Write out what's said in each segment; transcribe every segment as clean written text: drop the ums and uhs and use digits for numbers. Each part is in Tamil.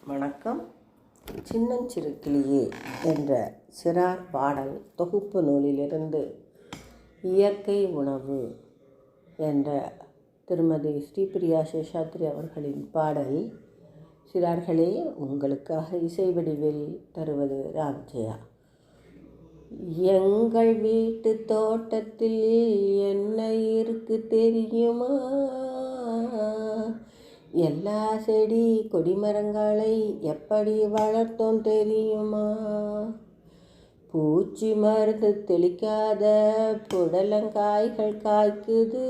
வணக்கம். சின்னஞ்சிறு கிளியே என்ற சிறார் பாடல் தொகுப்பு நூலிலிருந்து இயற்கை உணவு என்ற திருமதி ஸ்ரீபிரியா சேஷாத்ரி அவர்களின் பாடல். சிறார்களே, உங்களுக்காக இசை வடிவில் தருவது ராம்ஜெயா. எங்கள் வீட்டு தோட்டத்தில் என்ன இருக்கு தெரியுமா? எல்லா செடி கொடிமரங்களை எப்படி வளர்த்தோம் தெரியுமா? பூச்சி மருந்து தெளிக்காத புடலங்காய்கள் காய்க்குது,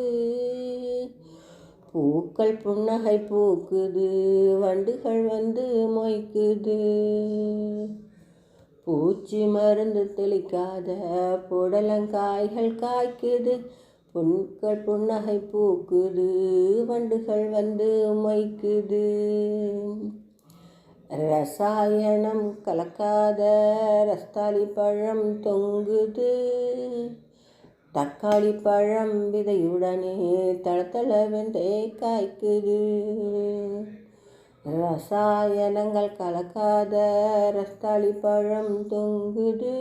பூக்கள் புன்னகை பூக்குது, வண்டுகள் வந்து மொய்க்குது. பூச்சி மருந்து தெளிக்காத புடலங்காய்கள் காய்க்குது, பூக்கள் புன்னகை பூக்குது, வண்டுகள் வந்து மொய்க்குது. ரசாயனம் கலக்காத ரஸ்தாளி பழம் தொங்குது, தக்காளி பழம் விதையுடனே தளதளவென்றே காய்க்குது. ரசாயனங்கள் கலக்காத ரஸ்தாளி பழம் தொங்குது,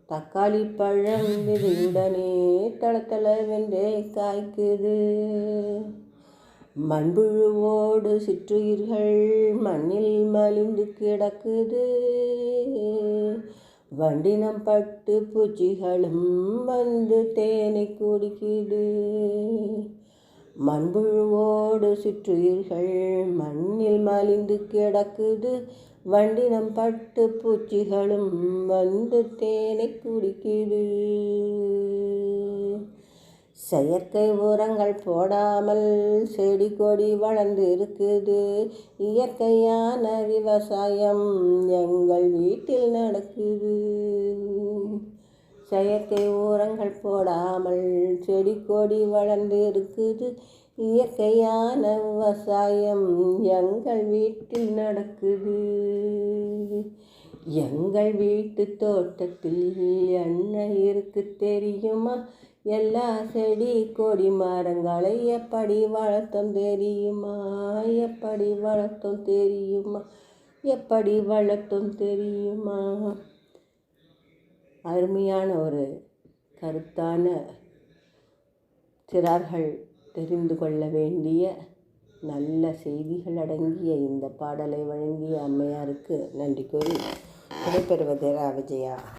தக்காளி பழம் விதையுடனே தளதளவென்றே காய்க்குது. மண்புழுவோடு சிற்றுயிர்கள் மண்ணில் மலிந்து கிடக்குது, வண்டினம் பட்டு பூச்சிகளும் வந்து தேனை குடிக்குது. மண்புழுவோடு சிற்றுயிர்கள் மண்ணில் மலிந்து கிடக்குது, வண்டினம் பட்டு பூச்சிகளும் வந்து தேனை குடிக்குது. செயற்கை உரங்கள் போடாமல் செடி கொடி வளர்ந்து இருக்குது, இயற்கையான விவசாயம் எங்கள் வீட்டில் நடக்குது. செயற்கை உரங்கள் போடாமல் செடி கொடி வளர்ந்து இருக்குது, இயற்கையான விவசாயம் எங்கள் வீட்டில் நடக்குது. எங்கள் வீட்டு தோட்டத்தில் என்ன இருக்கு தெரியுமா? எல்லா செடி கொடி மரங்களை எப்படி வளர்த்தோம் தெரியுமா? எப்படி வளர்த்தோம் தெரியுமா? எப்படி வளர்த்தோம் தெரியுமா? அருமையான ஒரு கருத்தான சிறார்கள் தெரிந்து கொள்ள வேண்டிய நல்ல செய்திகள் அடங்கிய இந்த பாடலை வழங்கிய அம்மையாருக்கு நன்றி கூறி விடைபெறுவது ராம்ஜெயா.